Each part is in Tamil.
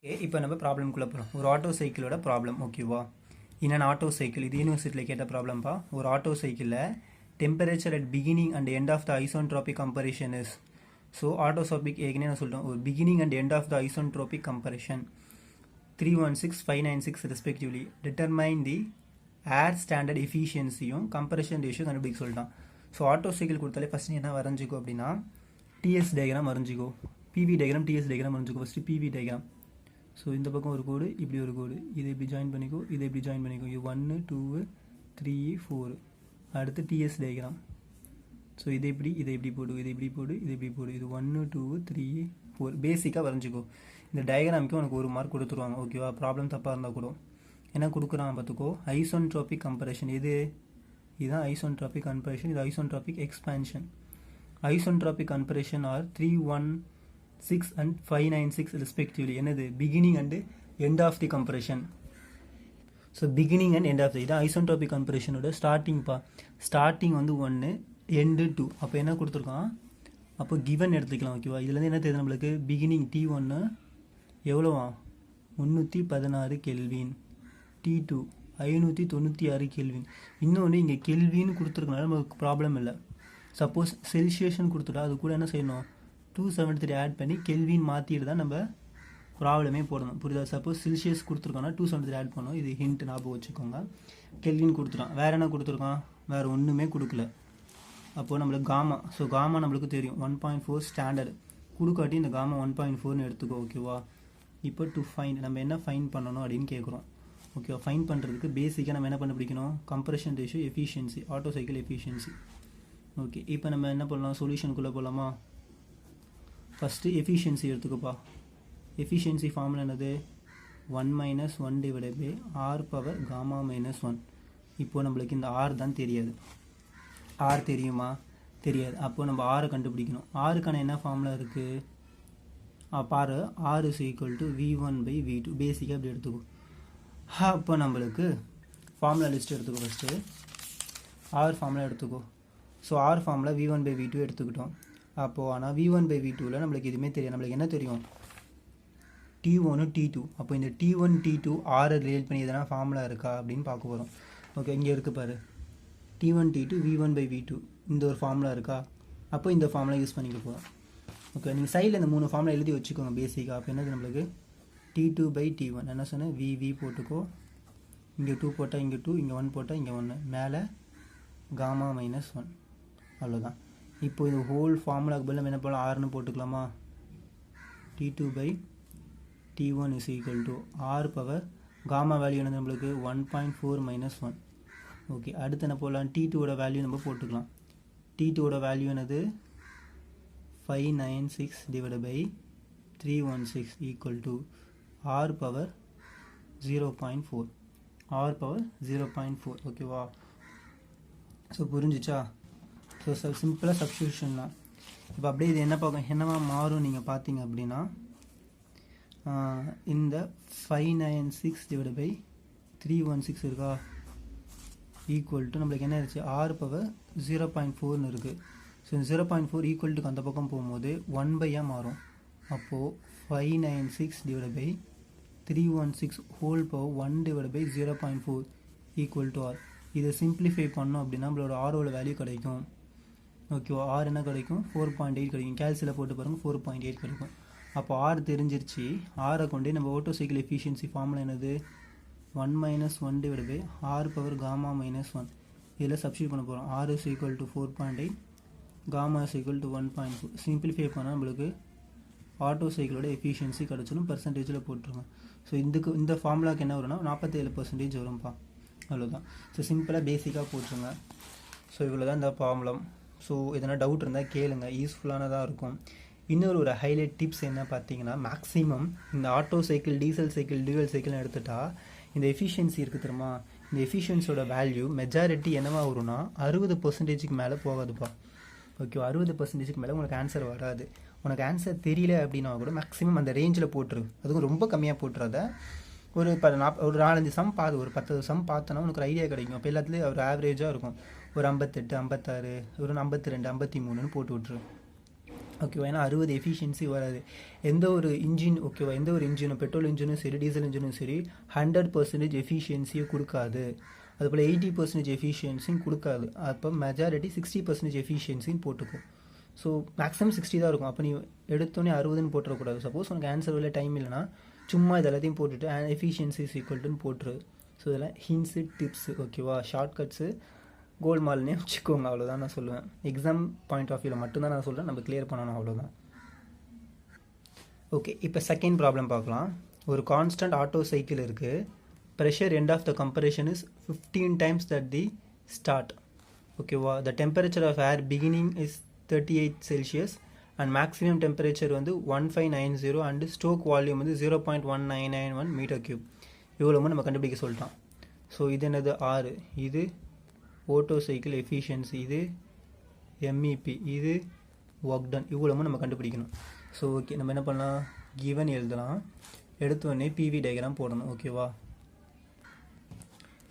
ஓகே, இப்போ நம்ம ப்ராப்ளம்குள்ளே போகிறோம். ஒரு ஆட்டோ சைக்கிளோட ப்ராப்ளம் ஓகேவா? இன்னும் ஆட்டோ சைக்கிள் இது யூனிவர்சிட்டியில் கேட்ட ப்ராப்ளம்ப்பா. ஒரு ஆட்டோ சைக்கிளில் temperature at beginning and end of the isentropic compression is. So ஆட்டோசோபிக் ஏற்கனவே நான் சொல்லிட்டோம். ஒரு beginning and end of the isentropic compression 316, 596 respectively. Determine the air standard எஃபிஷியன்சியும் கம்பரேஷன் ரேஷியோ கண்டுபிடிக்க சொல்லிட்டான். ஸோ ஆட்டோ சைக்கிள் கொடுத்தாலே ஃபஸ்ட் என்ன வரைஞ்சிக்கோ அப்படின்னா டிஎஸ் டயக்ராம் வரைஞ்சிக்கோ, பிவி டயக்ராம், டிஎஸ் டயக்ராம் வரைஞ்சிக்கோ. First PV diagram. ஸோ இந்த பக்கம் ஒரு கோடு, இப்படி ஒரு கோடு, இதை இப்படி ஜாயின் பண்ணிக்கோ, இதை இப்படி ஜாயின் பண்ணிக்கோ. இது 1 2 3 4. அடுத்து டிஎஸ் டயக்ராம். ஸோ இதை இப்படி போடு, இதை இப்படி போடு, இதை இப்படி போடு. இது 1 2 3 4 பேசிக்காக வரைஞ்சிக்கோ. இந்த டயக்ராமுக்கு உனக்கு 1 மார்க் கொடுத்துருவாங்க ஓகேவா? ப்ராப்ளம் தப்பாக இருந்தால் கூட என்ன கொடுக்குறான் பார்த்துக்கோ. ஐசோன்ட்ரோபிக் கம்பரேஷன் இதுதான் ஐசோன்ட்ரோபிக் கம்பரேஷன், இது isentropic expansion. Isentropic compression are 316 and 596 respectively. என்னது? Beginning and end of the compression. So beginning and end of the இதான் ஐசோன்ட்ரோபிக் கம்பரேஷனோட ஸ்டார்டிங்ப்பா. ஸ்டார்டிங் வந்து 1, எண்டு 2. அப்போ என்ன கொடுத்துருக்கான்? அப்போ கிவன் எடுத்துக்கலாம் ஓகேவா? இதுலேருந்து என்ன தெரியுது நம்மளுக்கு? Beginning T1 எவ்வளோவா? 316 kelvin. T2 596 kelvin. இன்னொன்று இங்கே கெல்வின்னு கொடுத்துருக்கனால நமக்கு ப்ராப்ளம் இல்லை. சப்போஸ் செல்சியஸ்ன்னு கொடுத்துட்டா அது கூட என்ன செய்யணும்? 273 ஆட் பண்ணி கெல்வின் மாற்றிட்டு தான் நம்ம ப்ராப்ளமே போடணும். புரியுதா? சப்போஸ் செல்சியஸ் கொடுத்துருக்கோன்னா 273 ஆட் பண்ணணும். இது ஹிண்ட் ஞாபகம் வச்சுக்கோங்க. கெல்வின் கொடுத்துட்டான். வேறு என்ன கொடுத்துருக்கான்? வேறு ஒன்றுமே கொடுக்கல. அப்போது நம்மளுக்கு காமா. ஸோ காமா நம்மளுக்கு தெரியும் 1.4 ஸ்டாண்டர்ட் கொடுக்காட்டி இந்த காமா 1.4ன்னு எடுத்துக்கோ ஓகேவா? இப்போ டு ஃபைன் நம்ம என்ன ஃபைன் பண்ணணும் அப்படின்னு கேட்குறோம் ஓகேவா? ஃபைன் பண்ணுறதுக்கு பேசிக்காக நம்ம என்ன கண்டுபிடிக்கணும்? Compression ratio, efficiency, auto cycle efficiency. Okay, இப்போ நம்ம என்ன பண்ணலாம்? சொல்யூஷனுக்குள்ளே போகலாமா? ஃபஸ்ட்டு எஃபிஷியன்சி எடுத்துக்கப்பா. எஃபிஷியன்சி ஃபார்முலா என்னது? 1 - 1 divided by R power gamma -1. இப்போது நம்மளுக்கு இந்த ஆர் தான் தெரியாது. ஆர் தெரியுமா? தெரியாது. அப்போது நம்ம ஆரை கண்டுபிடிக்கணும். ஆருக்கான என்ன ஃபார்முலா இருக்குது? பாரு, R is equal to V1/V2. பேசிக்காக அப்படி எடுத்துக்கோ. அப்போ நம்மளுக்கு ஃபார்முலா லிஸ்ட் எடுத்துக்கோ. ஃபஸ்ட்டு ஆர் ஃபார்முலா எடுத்துக்கோ. ஸோ ஆர் ஃபார்முலா V1/V2 எடுத்துக்கிட்டோம். அப்போது ஆனால் V1/V2வில் நம்மளுக்கு எதுவுமே தெரியும். நம்மளுக்கு என்ன தெரியும்? T1 T2. அப்போ இந்த T1 T2 ஆரை ரிலேட் பண்ணி எதனா ஃபார்முலா இருக்கா அப்படின்னு பார்க்க போகிறோம். ஓகே, இங்கே இருக்குது பாரு. T1 T2 V1/V2 இந்த ஒரு ஃபார்முலா இருக்கா? அப்போ இந்த ஃபார்முலா யூஸ் பண்ணிக்க போகிறோம். ஓகே, நீங்கள் சைடில் இந்த 3 ஃபார்முலா எழுதி வச்சுக்கோங்க பேசிக்காக. அப்போ என்னது நம்மளுக்கு? T2/T1 என்ன சொன்னேன்? VV போட்டுக்கோ. இங்கே 2 போட்டால் இங்கே 2, இங்கே 1 போட்டால் இங்கே 1, மேலே காமா -1. அவ்வளோதான். இப்போ இது ஹோல் ஃபார்முலாக்கு பதில் நம்ம என்ன பண்ணலாம்? ஆர்னு போட்டுக்கலாமா? T2/T1 is equal to r power gamma value என்னது நம்மளுக்கு? 1.4 - 1. ஓகே, அடுத்து என்ன போடலாம்? T2ஓட வேல்யூ நம்ம போட்டுக்கலாம். T2ஓட வேல்யூ என்னது? 596 divided by 316 equal to r power 0.4. R power 0.4 ஓகேவா? ஸோ புரிஞ்சிச்சா? ஸோ சிம்பிளாக சப்ஸ்டியூஷன் தான். இப்போ அப்படியே இது என்னவா மாறும் நீங்கள் பார்த்தீங்க அப்படின்னா இந்த 596 டிவைட் பை 316 இருக்கா? ஈக்குவல் டு நம்மளுக்கு என்ன இருந்துச்சு? ஆர் பவர் 0.4ன்னு இருக்குது. ஸோ இந்த 0.4 ஈக்குவல் டுக்கு அந்த பக்கம் போகும்போது 1/ஆக மாறும். அப்போது 596 divide by 316 whole power 1 divide by 0.4 equal to r. இதை சிம்பிளிஃபை பண்ணோம் அப்படின்னா நம்மளோட ஆரோட வேல்யூ கிடைக்கும் ஓகேவா? ஆர் என்ன கிடைக்கும்? 4.8 கிடைக்கும். கேல்சியில் போட்டு பாருங்கள், 4.8 கிடைக்கும். அப்போ ஆர் தெரிஞ்சிருச்சு. ஆரை கொண்டு நம்ம ஆட்டோ சைக்கிள் எஃபிஷியன்சி ஃபார்முலா என்னது? 1 - 1 divide by R power gamma -1. இதில் சப்ஸ்டியூட் பண்ண போகிறோம். R is equal to 4.8, gamma is equal to 1.4. Simplify பண்ணால் நம்மளுக்கு ஆட்டோ சைக்கிளோட எஃபிஷியன்சி கிடச்சிடும். பர்சன்டேஜில் போட்டுருங்க. ஸோ இந்த ஃபார்முலாக்கு என்ன வரும்னா 47% வரும்ப்பா. அவ்வளோதான். ஸோ சிம்பிளாக பேசிக்காக போட்டுருங்க. ஸோ இவ்வளோ தான் இந்த ப்ராப்ளம். ஸோ எதனா டவுட் இருந்தால் கேளுங்க, யூஸ்ஃபுல்லானதாக இருக்கும். இன்னொரு ஒரு ஹைலைட் டிப்ஸ் என்ன பார்த்தீங்கன்னா, மேக்ஸிமம் இந்த auto cycle, diesel cycle, dual சைக்கிள்னு எடுத்துட்டா இந்த எஃபிஷியன்சி இருக்குது தெரியுமா? இந்த எஃபிஷியன்சியோட வேல்யூ மெஜாரிட்டி என்னவா வரும்னா 60%க்கு மேலே போகாதுப்பா. ஓகே, 60%க்கு மேலே உங்களுக்கு ஆன்சர் வராது. உனக்கு ஆன்சர் தெரியல அப்படின்னா கூட மேக்ஸிமம் அந்த ரேஞ்சில் போட்டுரு. அதுவும் ரொம்ப கம்மியாக போட்டுறாத. ஒரு 4-5 சம் பார்த்து, ஒரு 10 சம் பார்த்தோன்னா உனக்கு ஒரு ஐடியா கிடைக்கும். அப்போ எல்லாத்துலேயும் ஒரு ஆவரேஜாக இருக்கும். ஒரு 58, 56, ஒரு 52, 53ன்னு போட்டு விட்ரு. ஓகேவா. ஏன்னா 60 எஃபிஷியன்சி வராது. எந்த ஒரு இன்ஜின் ஓகேவா, எந்த ஒரு இன்ஜினும் பெட்ரோல் இன்ஜினும் சரி டீசல் இன்ஜினும் சரி 100% எஃபிஷியன்சியை கொடுக்காது. அதுபோல் 80% எஃபிஷியன்சியும் கொடுக்காது. அப்போ மெஜாரிட்டி 60% எஃபிஷியன்சின்னு போட்டுக்கும். ஸோ மேக்ஸிமம் 60 தான் இருக்கும். அப்போ நீ எடுத்தோன்னே 60ன்னு போட்டுறக்கூடாது. சப்போஸ் உனக்கு ஆன்சர் வெளில டைம் இல்லைனா சும்மா இது எல்லாத்தையும் போட்டுட்டு எஃபிஷியன்சி இஸ் ஈக்குவல்ட்டுன்னு போட்டுரு. ஸோ இதெல்லாம் ஹின்ஸு டிப்ஸு ஓகேவா, ஷார்ட்கட்ஸு கோல்மால்னே வச்சுக்கோங்க. அவ்வளோதான் நான் சொல்லுவேன். எக்ஸாம் பாயிண்ட் ஆஃப் வியூவில் மட்டும்தான் நான் சொல்கிறேன், நம்ம கிளியர் பண்ணணும் அவ்வளோதான். ஓகே, இப்போ செகண்ட் ப்ராப்ளம் பார்க்கலாம். ஒரு கான்ஸ்டன்ட் ஆட்டோ சைக்கிள் இருக்குது. Pressure end of the compression is 15 times that the start. ஓகேவா. The temperature of air beginning is 38 Celsius and maximum temperature வந்து 1590 அண்ட் ஸ்டோக் வால்யூம் வந்து 0.1991 m3. இவ்வளோ நம்ம கண்டுபிடிக்க சொல்லிட்டோம். ஸோ இது என்னது ஆறு, இது ஓட்டோ சைக்கிள் எஃபிஷியன்சி, இது எம்இபி, இது ஒர்க் டன், இவ்வளோ நம்ம கண்டுபிடிக்கணும். ஸோ ஓகே, நம்ம என்ன பண்ணலாம், கிவன் எழுதலாம். எடுத்தோடனே பிவி டயக்ராம் போடணும். ஓகேவா.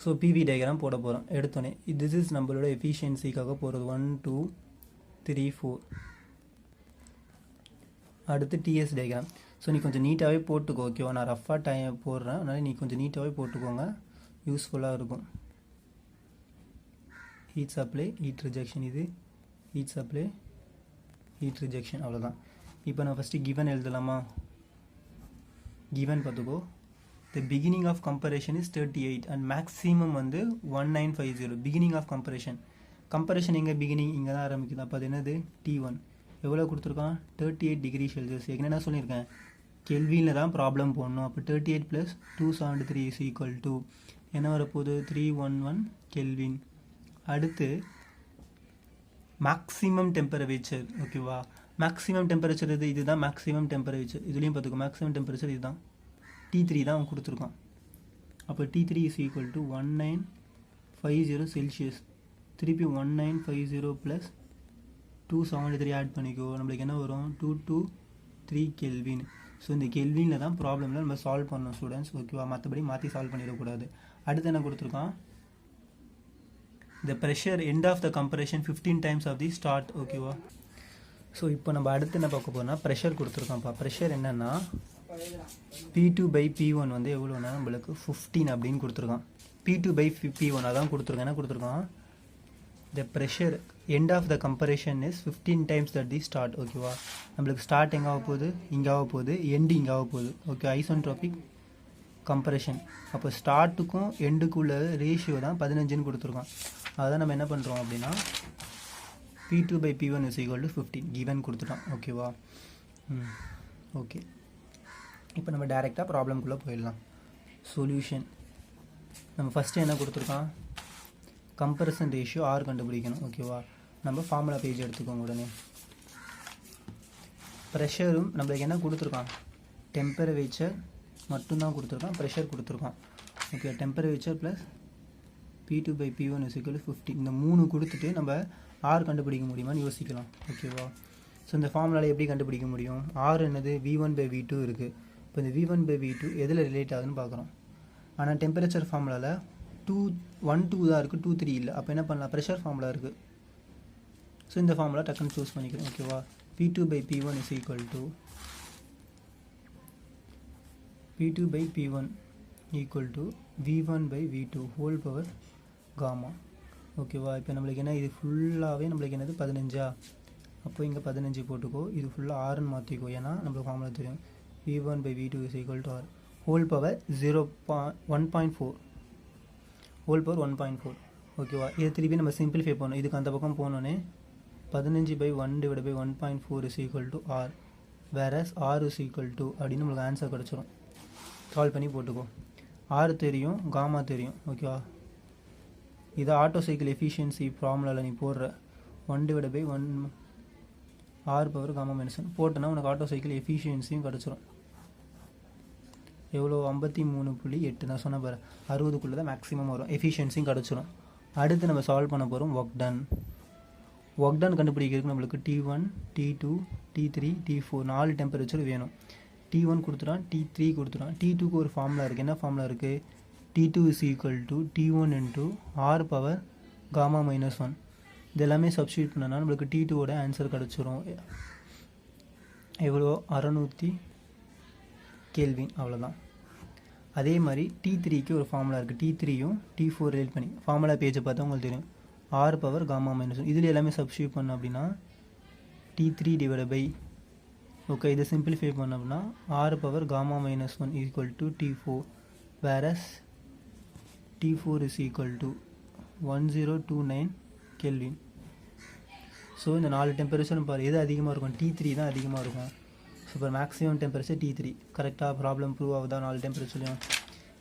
ஸோ பிவி டயக்ராம் போட போகிறோம். எடுத்தோடனே திஸ் இஸ் நம்மளோட எஃபிஷியன்சிக்காக போகிறது 1 2 3 4. அடுத்து டிஎஸ் டயக்ராம். ஸோ நீ கொஞ்சம் நீட்டாகவே போட்டுக்கோ. ஓகேவா. நான் ரஃபாக டைம் போடுறேன், அதனால் நீ கொஞ்சம் நீட்டாகவே போட்டுக்கோங்க, யூஸ்ஃபுல்லாக இருக்கும். ஹீட் சப்ளை, ஹீட் ரிஜெக்ஷன், இது ஹீட் சப்ளை, ஹீட் ரிஜெக்ஷன், அவ்வளோதான். இப்போ நான் ஃபஸ்ட்டு கிவன் எழுதலாமா. கிவன் பார்த்துக்கோ. The beginning of comparison is 38 and maximum வந்து 1950. beginning of comparison எங்கே பிகினிங் இங்கே தான் ஆரம்பிக்குது. அப்போ அது என்னது T1 எவ்வளோ கொடுத்துருக்கான் 38 டிகிரி செல்சியஸ். என்ன சொல்லியிருக்கேன், கெல்வினில் தான் ப்ராப்ளம் போடணும். அப்போ 38 + 273 is equal to என்ன வரப்போகுது 311 கெல்வின். அடுத்து மேக்ஸிமம் டெம்பரேச்சர். ஓகேவா. மேக்ஸிமம் டெம்பரேச்சர் இதுதான் மேக்ஸிமம் டெம்பரேச்சர். இதுலேயும் பார்த்துக்கோ மேக்ஸிமம் டெம்பரேச்சர் இதுதான் T3 தான் அவன் கொடுத்துருக்கான். அப்போ T3 is equal to 1950 Celsius. திருப்பி 1950 + 273 ஆட் பண்ணிக்கோ, நம்மளுக்கு என்ன வரும் 223 கெல்வின். ஸோ இந்த கெல்வினில் தான் ப்ராப்ளமில் நம்ம சால்வ் பண்ணணும் ஸ்டூடெண்ட்ஸ். ஓகேவா. மற்றபடி மாற்றி சால்வ் பண்ணிடக்கூடாது. அடுத்து என்ன கொடுத்துருக்கான், the pressure end of the compression 15 times of the start. ஓகேவா. ஸோ இப்போ நம்ம அடுத்து என்ன பார்க்க போகிறோம்னா ப்ரெஷர் கொடுத்துருக்கான்ப்பா. ப்ரெஷர் என்னென்னா P2/P1 வந்து எவ்வளோனா நம்மளுக்கு 15 அப்படின்னு கொடுத்துருக்கான். P2/P1 அதான் கொடுத்துருக்கான். என்ன கொடுத்துருக்கான், the pressure end of the compression is 15 times that the start. ஓகேவா. நம்மளுக்கு ஸ்டார்ட் எங்கே ஆக போகுது, இங்கே ஆக போகுது, எண்டு இங்கே ஆக போகுது. Okay, isotropic compression. அப்போ ஸ்டார்ட்டுக்கும் எண்டுக்குள்ள ரேஷியோ தான் 15ன்னு கொடுத்துருக்கான். அதான் நம்ம என்ன பண்ணுறோம் அப்படின்னா P2/P1 is equal to 15 given கொடுத்துட்டோம். ஓகேவா. ஓகே, இப்போ நம்ம டைரெக்டாக ப்ராப்ளம்குள்ளே போயிடலாம். சொல்யூஷன். நம்ம ஃபஸ்ட்டு என்ன கொடுத்துருக்கான், கம்பரிசன் ரேஷியோ ஆர் கண்டுபிடிக்கணும். ஓகேவா. நம்ம ஃபார்முலா பேஜ் எடுத்துக்கோங்க. உடனே ப்ரெஷரும் நம்மளுக்கு என்ன கொடுத்துருக்கான், டெம்பரேச்சர் மட்டும்தான் கொடுத்துருக்கான், ப்ரெஷர் கொடுத்துருக்கான். Okay, temperature plus P2/P1 is equal to 15. இந்த 3 கொடுத்துட்டு நம்ம ஆர் கண்டுபிடிக்க முடியுமான்னு யோசிக்கலாம். ஓகேவா. ஸோ இந்த ஃபார்முலாவில் எப்படி கண்டுபிடிக்க முடியும், ஆர் என்னது V1/V2 இருக்குது. இப்போ இந்த V1/V2 எதில் ரிலேட் ஆகுதுன்னு பார்க்குறோம். ஆனால் டெம்பரேச்சர் ஃபார்முலாவில் 1 2 தான் இருக்குது, 2 3 இல்லை. அப்போ என்ன பண்ணலாம், ப்ரெஷர் ஃபார்முலா இருக்குது. ஸோ இந்த ஃபார்முலா டக்குன்னு சூஸ் பண்ணிக்கிறோம். ஓகேவா. P2/P1 is equal to P2/P1 equal to V1/V2 whole power gamma. ஓகேவா. இப்போ நம்மளுக்கு என்ன, இது ஃபுல்லாகவே நம்மளுக்கு என்னது 15. அப்போ இங்கே 15 போட்டுக்கோ, இது ஃபுல்லாக ஆறுன்னு மாற்றிக்கோ, ஏன்னா நம்மளுக்கு ஃபார்முலா தெரியும். V1/V2 is equal to R whole power 1.4 whole power 1.4. ஓகேவா. இதை திருப்பி நம்ம சிம்பிளிஃபை பண்ணணும். இதுக்கு அந்த பக்கம் போனோன்னே 15/1/1.4 is equal to R whereas R is equal to அப்படின்னு நம்மளுக்கு ஆன்சர் கிடச்சிரும். சால்வ் பண்ணி போட்டுக்கோ. ஆர் தெரியும், காமா தெரியும். ஓகேவா. இதை ஆட்டோ சைக்கிள் எஃபிஷியன்சி ஃபார்முலாவில் நீ போடுற 1/1 R பவர் காமா மைனஸ் போட்டோன்னா உனக்கு ஆட்டோ சைக்கிள் எஃபிஷியன்சியும் கிடச்சிரும். எவ்வளோ 53.8 நான் சொன்ன பாரு, 60க்குள்ளே தான் மேக்ஸிமம் வரும், எஃபிஷியன்சியும் கிடச்சிரும். அடுத்து நம்ம சால்வ் பண்ண போகிறோம் ஒர்க் டன். ஒர்க் டன் கண்டுபிடிக்கிறதுக்கு நம்மளுக்கு T1 T2 T3 T4 4 temperature வேணும். T1 கொடுத்துட்டான், T3 கொடுத்துட்டான். T2க்கு ஒரு ஃபார்முலா இருக்குது. என்ன ஃபார்முலா இருக்குது, T2 is equal to T1 into R power gamma minus 1. இது எல்லாமே சப்ஸ்டியூட் பண்ணனா நம்மளுக்கு T2 ஓட ஆன்சர் கிடச்சிரும். எவ்வளோ 600 கெல்வின், அவ்வளோதான். அதே மாதிரி T3க்கு ஒரு ஃபார்முலா இருக்குது. T3யும் T4 ரிலேட் பண்ணி ஃபார்முலா பேஜை பார்த்தா உங்களுக்கு தெரியும். R பவர் காமா மைனஸ் 1 இதில் எல்லாமே சப்ஸ்டியூட் பண்ணோம் அப்படின்னா T3 டிவைட் பை, ஓகே, இதை சிம்பிளிஃபை பண்ணோம் அப்படின்னா R power gamma minus 1 equal to T4, whereas T4 is equal to 1029 kelvin. So இந்த 4 டெம்பரேச்சரும் பாரு, எது அதிகமாக இருக்கும்? T3 தான் அதிகமாக இருக்கும். ஸோ இப்போ மேக்ஸிமம் டெம்பரேச்சர் T3. கரெக்டாக ப்ராப்ளம் ப்ரூவ் ஆகுதா 4 டெம்பரேச்சர்லையும்?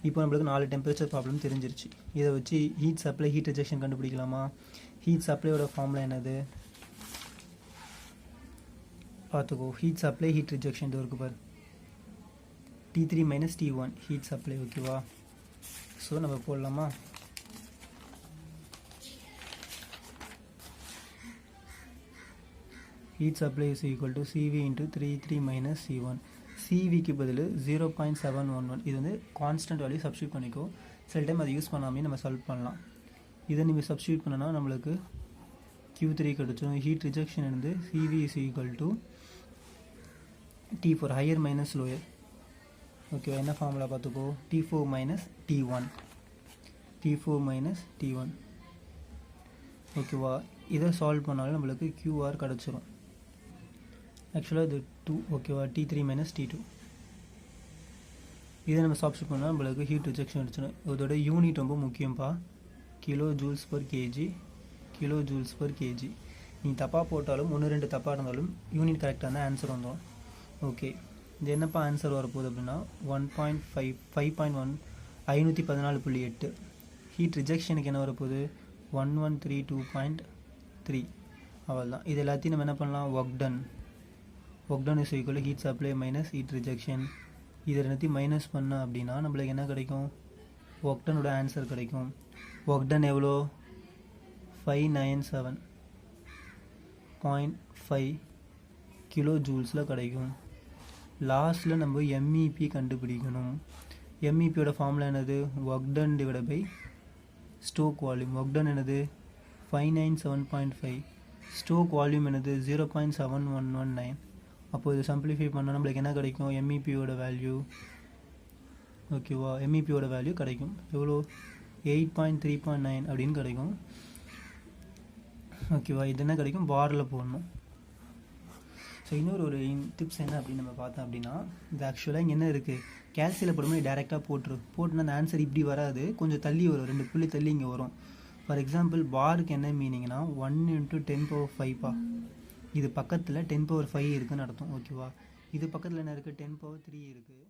இப்போ நம்மளுக்கு 4 டெம்பரேச்சர் ப்ராப்ளம் தெரிஞ்சிருச்சு. இதை வச்சு ஹீட் சப்ளை, ஹீட் ரிஜெக்ஷன் கண்டுபிடிக்கலாமா? ஹீட் சப்ளையோட ஃபார்முலா என்னது பார்த்துக்கோ. ஹீட் சப்ளை, ஹீட் ரிஜெக்ஷன் இது இருக்குது பாரு. T3 minus T1 heat supply, ஓகேவா? ஸோ நம்ம போடலாமா? heat supply is equal to CV into 33 minus C1. CVக்கு பதில் 0.711. இது வந்து கான்ஸ்டன்ட் வேல்யூ சப்ஸ்டியூட் பண்ணிக்கோ. சில டைம் அதை யூஸ் பண்ணாமே நம்ம சால்வ் பண்ணலாம். இதை நீங்கள் சப்ஸ்டியூட் பண்ணனா நம்மளுக்கு Q3 கிடச்சிடும். ஹீட் ரிஜெக்ஷன் இருந்து CV is equal to T4 higher minus lower. ஓகேவா? என்ன ஃபார்முலா பார்த்துக்கோ. T4 minus T1, T4 minus T1. ஓகேவா? இதை சால்வ் பண்ணாலும் நம்மளுக்கு QR கிடச்சிரும். ஆக்சுவலாக இது 2, ஓகேவா? T3 minus T2. இதை நம்ம சப்ஸ்டியூட் பண்ணால் நம்மளுக்கு ஹீட் ரிஜெக்ஷன் அடிச்சிடும். இதோட யூனிட் ரொம்ப முக்கியம்ப்பா. Kilo joules per KG, kilo joules per KG. நீ தப்பாக போட்டாலும் 1-2 தப்பாக இருந்தாலும் யூனிட் கரெக்டாக இருந்தால் ஆன்சர் வந்துடும். ஓகே, இது என்னப்பா ஆன்சர் வரப்போகுது அப்படின்னா 514.8. ஹீட் ரிஜெக்ஷனுக்கு என்ன வரப்போகுது? 1132.3. அவ்வளோதான். இது எல்லாத்தையும் நம்ம என்ன பண்ணலாம்? Work done is equal to heat supply minus heat rejection. இது எல்லாத்தையும் மைனஸ் பண்ண அப்படின்னா நம்மளுக்கு என்ன கிடைக்கும்? ஒர்க் டனோட ஆன்சர் கிடைக்கும். ஒர்க் டன் எவ்வளோ? 597.5 கிலோ ஜூல்ஸில் கிடைக்கும். லாஸ்ட்டில் நம்ம MEP கண்டுபிடிக்கணும். MEPயோட ஃபார்முலா என்னது? Work done divide by stroke volume. Work done என்னது? 597.5. ஸ்டோக் வால்யூம் என்னது? 0.7119. அப்போது இது சிம்பிளிஃபை பண்ணால் நம்மளுக்கு என்ன கிடைக்கும்? MEPயோட வேல்யூ, ஓகேவா? MEPயோட வேல்யூ கிடைக்கும். எவ்வளோ? 8.3.9 அப்படின்னு கிடைக்கும். ஓகேவா? இது என்ன கிடைக்கும்? பாரில் போடணும். ஸோ இன்னொரு டிப்ஸ் என்ன அப்படின்னு நம்ம பார்த்தோம் அப்படின்னா, இது ஆக்சுவலாக இங்கே என்ன இருக்குது? கேல்சியில் போடும்போது டேரெக்டாக போட்டுனா அந்த ஆன்சர் இப்படி வராது, கொஞ்சம் தள்ளி வரும், 2 புள்ளி தள்ளி இங்கே வரும். ஃபார் எக்ஸாம்பிள் பாருக்கு என்ன மீனிங்னா 1 × 10⁵. இது பக்கத்தில் 10⁵ இருக்குதுன்னு அர்த்தம், ஓகேவா? இது பக்கத்தில் என்ன இருக்குது? 10⁵ இருக்குது.